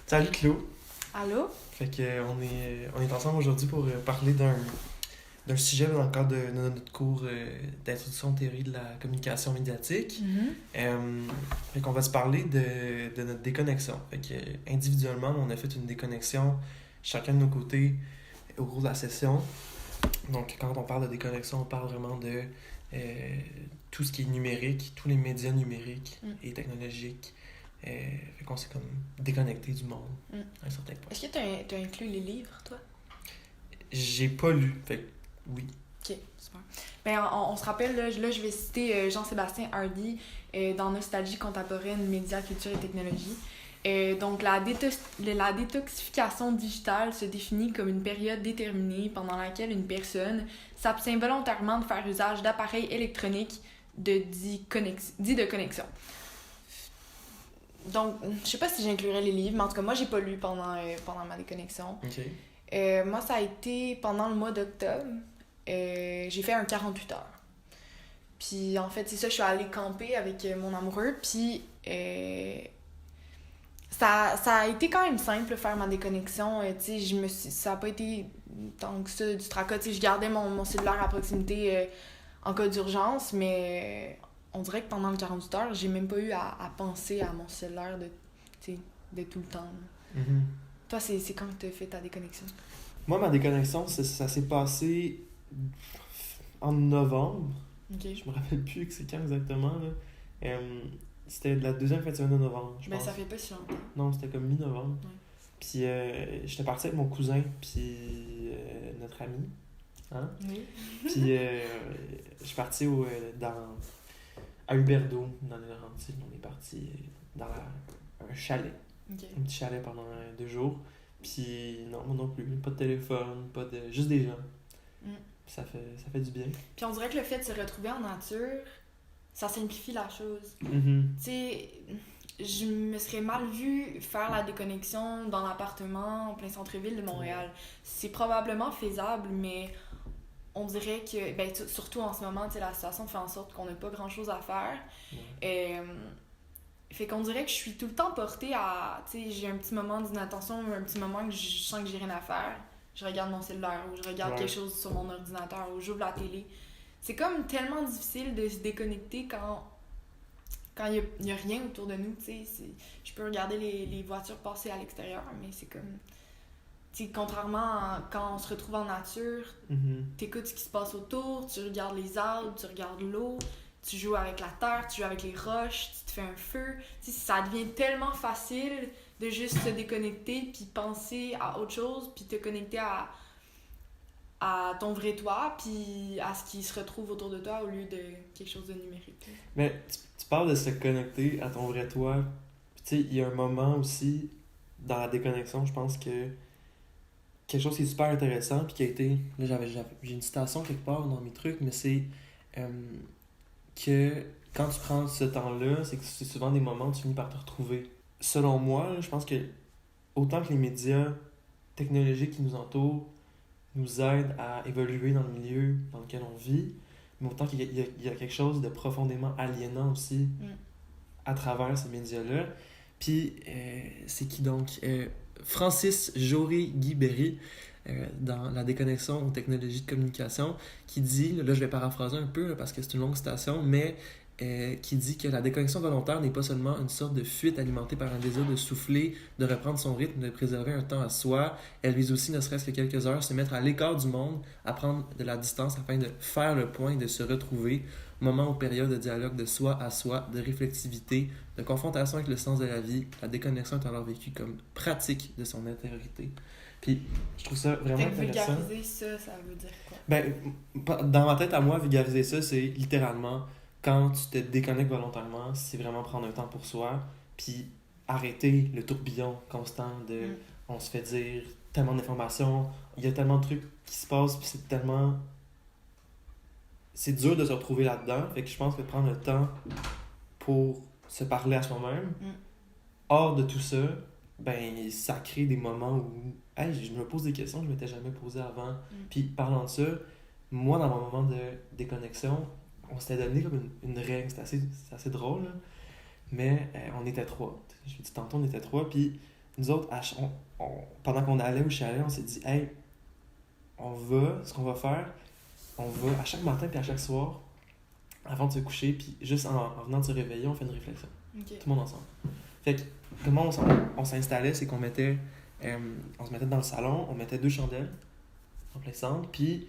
Salut Claude. Allô? Fait que, on est ensemble aujourd'hui pour parler d'un sujet dans le cadre de notre cours d'introduction aux théories de la communication médiatique. Fait qu'on va se parler de notre déconnexion. Fait que, individuellement, on a fait une déconnexion chacun de nos côtés au cours de la session. Donc, quand on parle de déconnexion, on parle vraiment de tout ce qui est numérique, tous les médias numériques et technologiques. Fait qu'on s'est comme déconnecté du monde à un certain point. Est-ce que t'as inclus les livres, toi? J'ai pas lu, fait que oui. Ok, super. Ben, on se rappelle, là, je vais citer Jean-Sébastien Hardy dans Nostalgie contemporaine, médias, culture et technologie. Donc, la détoxification digitale se définit comme une période déterminée pendant laquelle une personne s'abstient volontairement de faire usage d'appareils électroniques dits de connexion. Donc, je sais pas si j'inclurais les livres, mais en tout cas, moi, j'ai pas lu pendant ma déconnexion. OK. Moi, ça a été pendant le mois d'octobre. J'ai fait un 48 heures. Puis, en fait, c'est ça, je suis allée camper avec mon amoureux. Puis, ça a été quand même simple, faire ma déconnexion. Tu sais, ça a pas été tant que ça du tracas. Tu sais, je gardais mon cellulaire à proximité en cas d'urgence, mais on dirait que pendant le 48 heures, j'ai même pas eu à penser à mon cellulaire de tout le temps. Mm-hmm. Toi, c'est quand que t'as fait ta déconnexion? Moi, ma déconnexion, ça s'est passé en novembre. Ok. Je me rappelle plus c'est quand exactement, là. C'était la deuxième fin de semaine de novembre, je pense. Ça fait pas si longtemps. Non, c'était comme mi-novembre. Ouais. Puis j'étais parti avec mon cousin, puis notre ami. Hein? Oui. Puis je suis parti à Huberdeau, dans les Laurentides. On est parti dans un chalet. Okay. Un petit chalet pendant 2 jours. Puis non, moi non plus. Pas de téléphone, juste des gens. Ça fait du bien. Puis on dirait que le fait de se retrouver en nature, ça simplifie la chose. Mm-hmm. Tu sais, je me serais mal vue faire la déconnexion dans l'appartement en plein centre-ville de Montréal. C'est probablement faisable, mais on dirait que, ben, surtout en ce moment, tu sais, la situation fait en sorte qu'on n'a pas grand-chose à faire. Fait qu'on dirait que je suis tout le temps portée à, tu sais, j'ai un petit moment d'inattention, un petit moment que je sens que j'ai rien à faire. Je regarde mon cellulaire ou je regarde quelque chose sur mon ordinateur ou j'ouvre la télé. C'est comme tellement difficile de se déconnecter quand il y a rien autour de nous, tu sais. Je peux regarder les voitures passer à l'extérieur, mais c'est comme... Tu sais, contrairement à quand on se retrouve en nature, t'écoutes ce qui se passe autour, tu regardes les arbres, tu regardes l'eau, tu joues avec la terre, tu joues avec les roches, tu te fais un feu. Tu sais, ça devient tellement facile de juste se déconnecter puis penser à autre chose puis te connecter à ton vrai toi puis à ce qui se retrouve autour de toi au lieu de quelque chose de numérique. Mais tu parles de se connecter à ton vrai toi. Tu sais, il y a un moment aussi dans la déconnexion, je pense que quelque chose qui est super intéressant puis qui a été... Là, j'ai une citation quelque part dans mes trucs, mais c'est que quand tu prends ce temps-là, c'est que c'est souvent des moments où tu finis par te retrouver. Selon moi, je pense que autant que les médias technologiques qui nous entourent nous aident à évoluer dans le milieu dans lequel on vit, mais autant qu'il y a quelque chose de profondément aliénant aussi à travers ces médias-là. Puis, c'est qui donc? Francis Jory-Guibéry, dans La déconnexion aux technologies de communication, qui dit, là je vais paraphraser un peu là, parce que c'est une longue citation, mais qui dit que la déconnexion volontaire n'est pas seulement une sorte de fuite alimentée par un désir de souffler, de reprendre son rythme, de préserver un temps à soi. Elle vise aussi, ne serait-ce que quelques heures, se mettre à l'écart du monde, à prendre de la distance afin de faire le point et de se retrouver. Moment ou période de dialogue de soi à soi, de réflexivité, de confrontation avec le sens de la vie. La déconnexion est alors vécue comme pratique de son intériorité. Puis, je trouve ça vraiment intéressant. Vulgariser ça veut dire quoi? Ben, dans ma tête à moi, vulgariser ça, c'est littéralement quand tu te déconnectes volontairement, c'est vraiment prendre un temps pour soi, puis arrêter le tourbillon constant de on se fait dire tellement d'informations, il y a tellement de trucs qui se passent, puis c'est dur de se retrouver là-dedans. Fait que je pense que prendre le temps pour se parler à soi-même, hors de tout ça, ben ça crée des moments où hey, je me pose des questions que je m'étais jamais posées avant. Puis parlant de ça, moi dans mon moment de déconnexion, on s'était donné comme une règle, c'est assez drôle, là. Mais on était 3. Je me dis tantôt on était 3, puis nous autres, pendant qu'on allait au chalet, on s'est dit, hey, ce qu'on va faire, on va à chaque matin puis à chaque soir, avant de se coucher, puis juste en venant de se réveiller, on fait une réflexion. Ok. Tout le monde ensemble. Fait que, comment on s'installait, c'est qu'on on se mettait dans le salon, on mettait 2 chandelles en plein centre, puis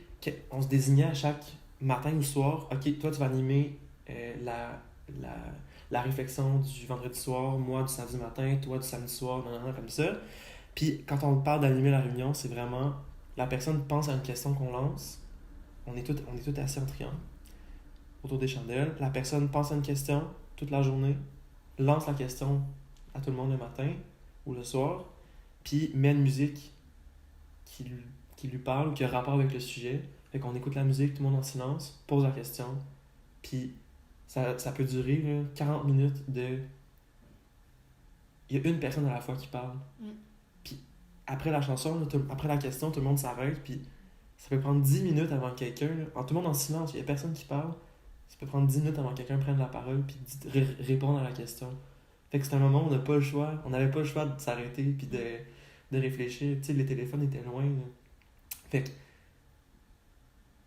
on se désignait à chaque matin ou soir, ok, toi tu vas animer la réflexion du vendredi soir, moi du samedi matin, toi du samedi soir, comme ça. Puis quand on parle d'animer la réunion, c'est vraiment la personne pense à une question qu'on lance, on est tous assis en triangle autour des chandelles, la personne pense à une question toute la journée, lance la question à tout le monde le matin ou le soir, puis met une musique qui lui parle, qui a rapport avec le sujet. Fait qu'on écoute la musique, tout le monde en silence, pose la question, puis ça peut durer là, 40 minutes de... Il y a une personne à la fois qui parle. Puis après la chanson, là, après la question, tout le monde s'arrête, puis ça peut prendre 10 minutes avant que quelqu'un... tout le monde en silence, il y a personne qui parle. Ça peut prendre 10 minutes avant que quelqu'un prenne la parole puis répondre à la question. Fait que c'est un moment où on n'a pas le choix. On n'avait pas le choix de s'arrêter puis de réfléchir. Tu sais, les téléphones étaient loin. Là. Fait que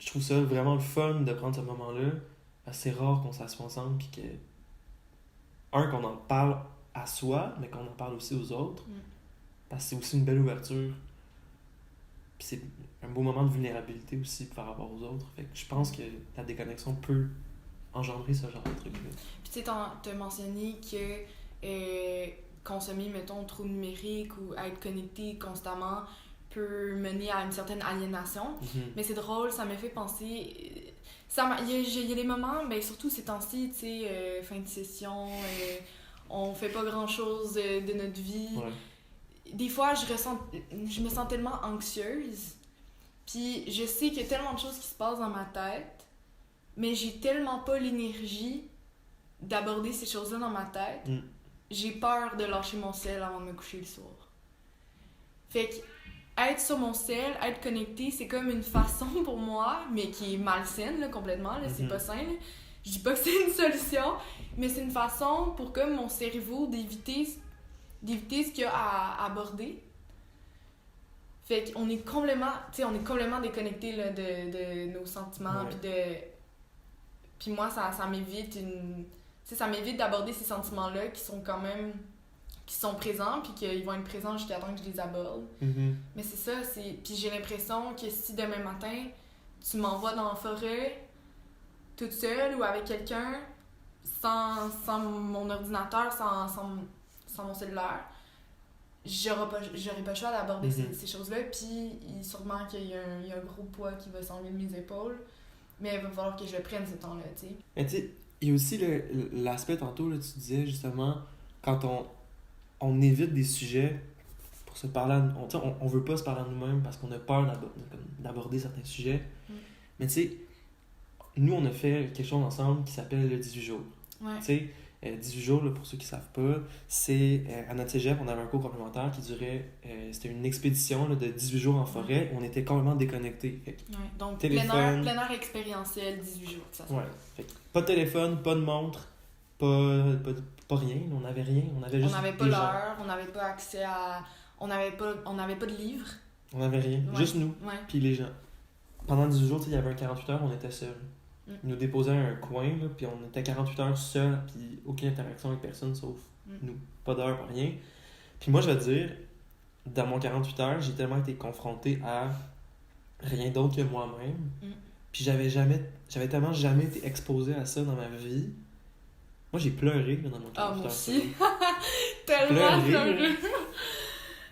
je trouve ça vraiment le fun de prendre ce moment-là. Parce que c'est rare qu'on s'assoie ensemble puis qu'on en parle à soi, mais qu'on en parle aussi aux autres. Parce que c'est aussi une belle ouverture. Puis c'est un beau moment de vulnérabilité aussi par rapport aux autres. Fait que je pense que la déconnexion peut engendrer ce genre de truc-là. Puis tu sais, t'as mentionné que consommer, mettons, trop numérique ou être connecté constamment peut mener à une certaine aliénation. Mais c'est drôle, ça m'a fait penser... Il y a des moments, ben, surtout ces temps-ci, tu sais, fin de session, on fait pas grand-chose de notre vie. Ouais. Des fois, je me sens tellement anxieuse. Puis je sais qu'il y a tellement de choses qui se passent dans ma tête, mais j'ai tellement pas l'énergie d'aborder ces choses-là dans ma tête. J'ai peur de lâcher mon sel avant de me coucher le soir. Fait que être sur mon sel, être connecté, c'est comme une façon pour moi, mais qui est malsaine là, complètement, là, c'est pas sain. Là. Je dis pas que c'est une solution, mais c'est une façon pour comme mon cerveau d'éviter ce qu'il y a à aborder. Fait qu'on est complètement déconnecté là, de nos sentiments. Puis moi, ça m'évite ça m'évite d'aborder ces sentiments-là qui sont présents, puis qu'ils vont être présents jusqu'à temps que je les aborde. Mais c'est ça, puis j'ai l'impression que si demain matin, tu m'envoies dans la forêt, toute seule ou avec quelqu'un, sans mon ordinateur, sans mon cellulaire, j'aurais pas le choix d'aborder ces choses-là, puis sûrement qu'il y a un gros poids qui va s'enlever de mes épaules, mais il va falloir que je prenne ce temps-là, tu sais. Mais tu sais, il y a aussi l'aspect tantôt, là, tu disais justement, quand on évite des sujets pour se parler, on veut pas se parler à nous-mêmes parce qu'on a peur d'aborder certains sujets, mais tu sais, nous on a fait quelque chose ensemble qui s'appelle le 18 jours. Tu sais, 18 jours, là, pour ceux qui ne savent pas, c'est à notre cégep, on avait un cours complémentaire qui durait, c'était une expédition là, de 18 jours en forêt où on était complètement déconnectés. Donc, plein air expérientiel, 18 jours. Ça fait que pas de téléphone, pas de montre, pas rien, on n'avait rien. On n'avait pas l'heure, on n'avait pas accès à... On n'avait pas de livres. On n'avait rien, juste nous, puis les gens. Pendant 18 jours, il y avait un 48 heures, on était seuls. Ils nous déposaient à un coin, là, puis on était 48 heures seuls, puis aucune interaction avec personne sauf nous. Pas d'heure, pas rien. Puis moi, je vais te dire, dans mon 48 heures, j'ai tellement été confronté à rien d'autre que moi-même. Puis j'avais tellement jamais été exposé à ça dans ma vie. Moi, j'ai pleuré là, dans mon 48 heures. Moi aussi. Tellement pleuré.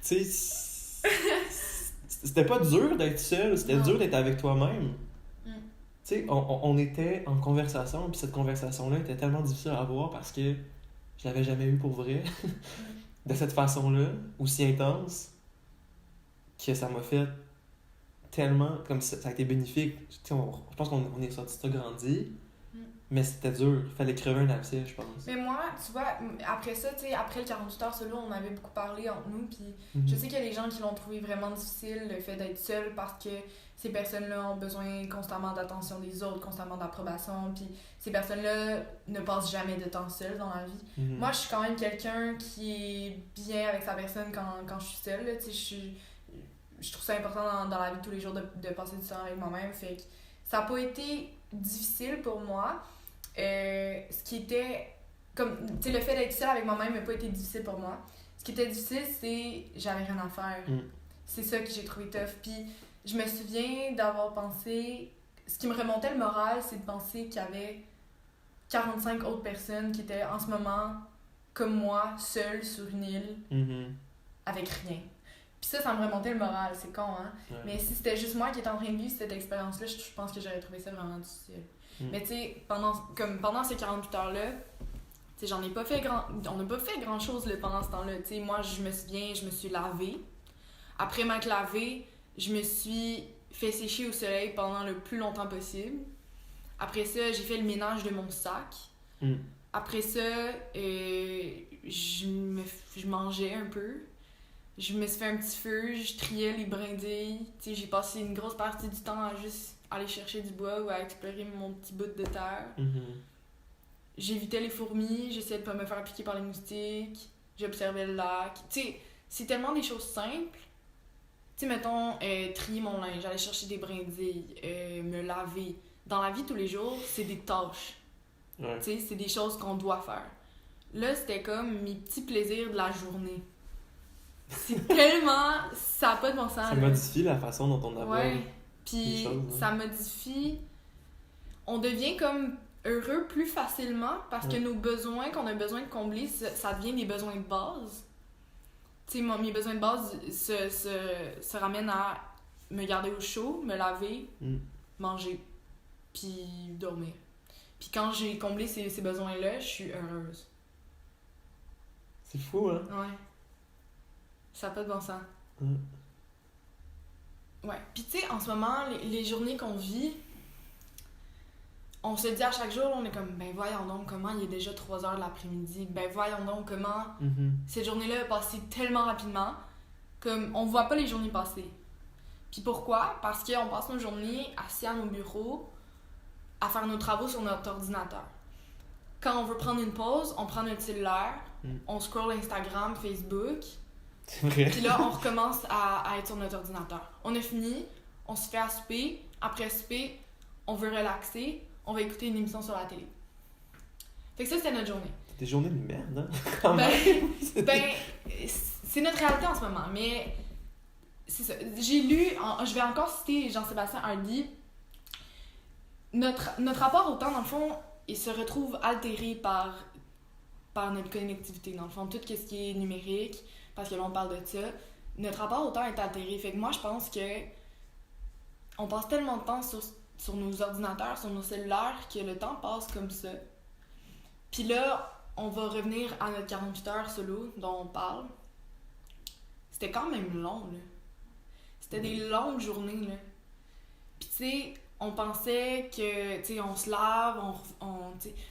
Tu sais, c'était pas dur d'être seul, c'était dur d'être avec toi-même. Tu sais, on était en conversation, puis cette conversation-là était tellement difficile à avoir parce que je l'avais jamais eu pour vrai, de cette façon-là, aussi intense, que ça m'a fait tellement, comme ça a été bénéfique. Tu sais, je pense qu'on est sorti de ça grandi, Mais c'était dur. Il fallait crever un abcès, je pense. Mais moi, tu vois, après ça, tu sais, après le 48 heures solo, on avait beaucoup parlé entre nous, puis Mhm. je sais qu'il y a des gens qui l'ont trouvé vraiment difficile, le fait d'être seul, parce que ces personnes-là ont besoin constamment d'attention des autres, constamment d'approbation, puis ces personnes-là ne passent jamais de temps seules dans la vie. Mhm. Moi, je suis quand même quelqu'un qui est bien avec sa personne quand je suis seule, là, tu sais, je trouve ça important dans la vie de tous les jours de passer du temps avec moi-même, fait que ça n'a pas été difficile pour moi. Ce qui était comme tu sais le fait d'être seule avec moi-même n'a pas été difficile pour moi. Ce qui était difficile, c'est j'avais rien à faire. C'est ça que j'ai trouvé tough. Puis je me souviens d'avoir pensé, ce qui me remontait le moral, c'est de penser qu'il y avait 45 autres personnes qui étaient en ce moment comme moi, seules sur une île Mhm. avec rien. Puis ça me remontait le moral, c'est con, hein. Ouais. Mais si c'était juste moi qui étais en train de vivre cette expérience-là, je pense que j'aurais trouvé ça vraiment difficile. Mais tu sais, pendant ces 48 heures-là, tu sais, on n'a pas fait grand-chose là, pendant ce temps-là. Tu sais, moi, je me souviens, je me suis lavée. Après m'être lavée, je me suis fait sécher au soleil pendant le plus longtemps possible. Après ça, j'ai fait le ménage de mon sac. Après ça, je mangeais un peu. Je me suis fait un petit feu, je triais les brindilles. Tu sais, j'ai passé une grosse partie du temps à juste aller chercher du bois ou à explorer mon petit bout de terre. J'évitais les fourmis, j'essayais de pas me faire piquer par les moustiques, j'observais le lac. Tu sais, c'est tellement des choses simples. Tu sais, mettons, trier mon linge, aller chercher des brindilles, me laver. Dans la vie de tous les jours, c'est des tâches. Ouais. Tu sais, c'est des choses qu'on doit faire. Là, c'était comme mes petits plaisirs de la journée. C'est tellement... Ça n'a pas de bon sens. Ça modifie la façon dont on aborde. Ouais. Puis ça modifie... On devient comme heureux plus facilement parce que nos besoins qu'on a besoin de combler, ça devient des besoins de base. Tu sais, mes besoins de base se ramènent à me garder au chaud, me laver, manger, puis dormir. Puis quand j'ai comblé ces besoins-là, je suis heureuse. C'est fou, hein? Ouais. Ça n'a pas de bon sens. Ouais. Puis tu sais, en ce moment, les journées qu'on vit, on se dit à chaque jour, on est comme, ben voyons donc comment il est déjà 3h de l'après-midi. Ben voyons donc comment cette journée-là est passée tellement rapidement. Comme, on voit pas les journées passer. Puis pourquoi? Parce qu'on passe nos journées assis à nos bureaux à faire nos travaux sur notre ordinateur. Quand on veut prendre une pause, on prend notre cellulaire, on scrolle Instagram, Facebook. C'est vrai. Puis là, on recommence à être sur notre ordinateur. On a fini, on se fait à souper. Après souper, on veut relaxer, on va écouter une émission sur la télé. Fait que ça, c'était notre journée. Des journées de merde, hein? Quand même. C'est notre réalité en ce moment, mais c'est ça. J'ai lu, je vais encore citer Jean-Sébastien Hardy. Notre rapport au temps, dans le fond, il se retrouve altéré par notre connectivité. Dans le fond, tout ce qui est numérique, parce que là, on parle de ça. Notre rapport au temps est altéré. Fait que moi, je pense que on passe tellement de temps sur nos ordinateurs, sur nos cellulaires, que le temps passe comme ça. Puis là, on va revenir à notre 48 heures solo dont on parle. C'était quand même long, là. C'était des longues journées, là. Puis tu sais, on pensait que, tu sais, on se lave,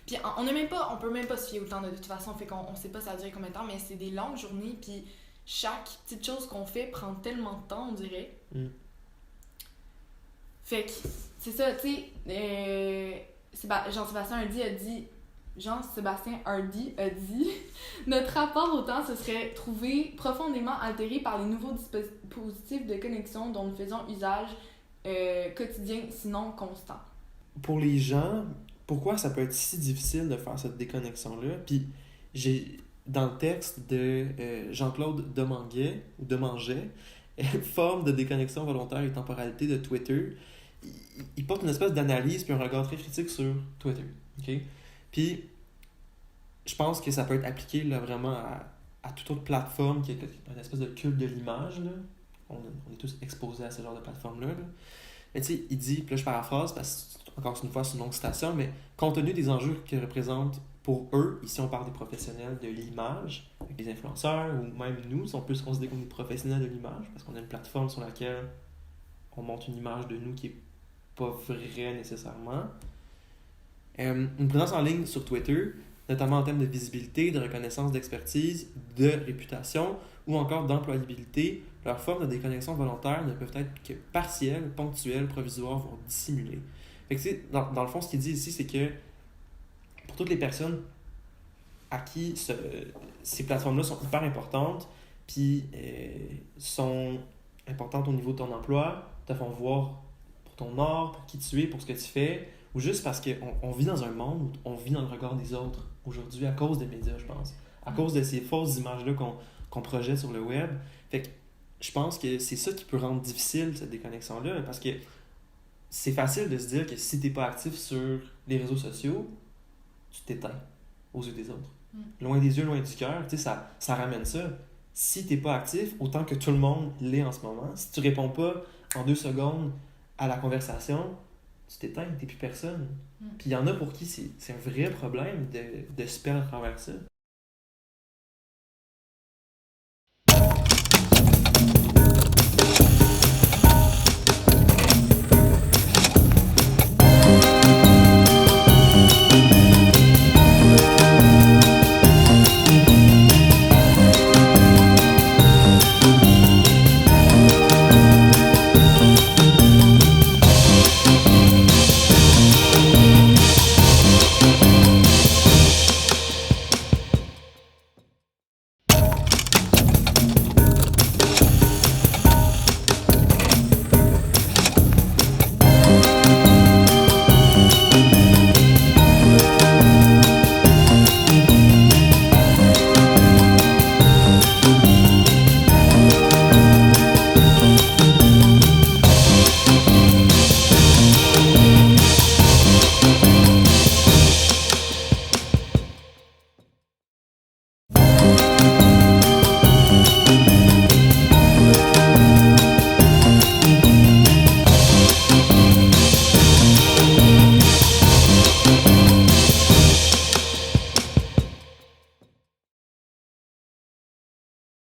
puis on peut même pas se fier au temps de toute façon, fait qu'on sait pas ça a duré combien de temps, mais c'est des longues journées, puis chaque petite chose qu'on fait prend tellement de temps, on dirait. Fait que, c'est ça, tu sais, Jean-Sébastien Hardy a dit notre rapport au temps se serait trouvé profondément altéré par les nouveaux dispositifs de connexion dont nous faisons usage quotidien, sinon constant. Pour les gens, pourquoi ça peut être si difficile de faire cette déconnexion-là? Puis, dans le texte de Jean-Claude Demanget, Forme de déconnexion volontaire et temporalité de Twitter, il porte une espèce d'analyse puis un regard très critique sur Twitter. Okay? Puis, je pense que ça peut être appliqué là, vraiment à toute autre plateforme qui est une espèce de culte de l'image. Là. On est tous exposés à ce genre de plateforme-là. Là. Mais tu sais, il dit, puis là je paraphrase, parce que encore une fois c'est une longue citation, mais compte tenu des enjeux qu'ils représentent pour eux, ici on parle des professionnels de l'image, avec les influenceurs, ou même nous, on peut se considérer comme des professionnels de l'image, parce qu'on a une plateforme sur laquelle on montre une image de nous qui est pas vraie nécessairement. Une présence en ligne sur Twitter, notamment en termes de visibilité, de reconnaissance d'expertise, de réputation ou encore d'employabilité, leurs formes de déconnexion volontaire ne peuvent être que partielles, ponctuelles, provisoires, voire dissimulées. Fait que, tu sais, dans le fond, ce qu'il dit ici, c'est que pour toutes les personnes à qui ces plateformes-là sont hyper importantes, puis sont importantes au niveau de ton emploi, te font voir pour ton art, pour qui tu es, pour ce que tu fais, ou juste parce qu'on vit dans un monde où on vit dans le regard des autres aujourd'hui à cause des médias, je pense. À cause de ces fausses images-là qu'on projette sur le web. Fait que je pense que c'est ça qui peut rendre difficile cette déconnexion-là, parce que c'est facile de se dire que si t'es pas actif sur les réseaux sociaux, tu t'éteins aux yeux des autres. Loin des yeux, loin du cœur, tu sais, ça ramène ça. Si t'es pas actif, autant que tout le monde l'est en ce moment, si tu réponds pas en 2 secondes à la conversation, tu t'éteins, t'es plus personne. Puis il y en a pour qui c'est un vrai problème de se perdre à travers ça.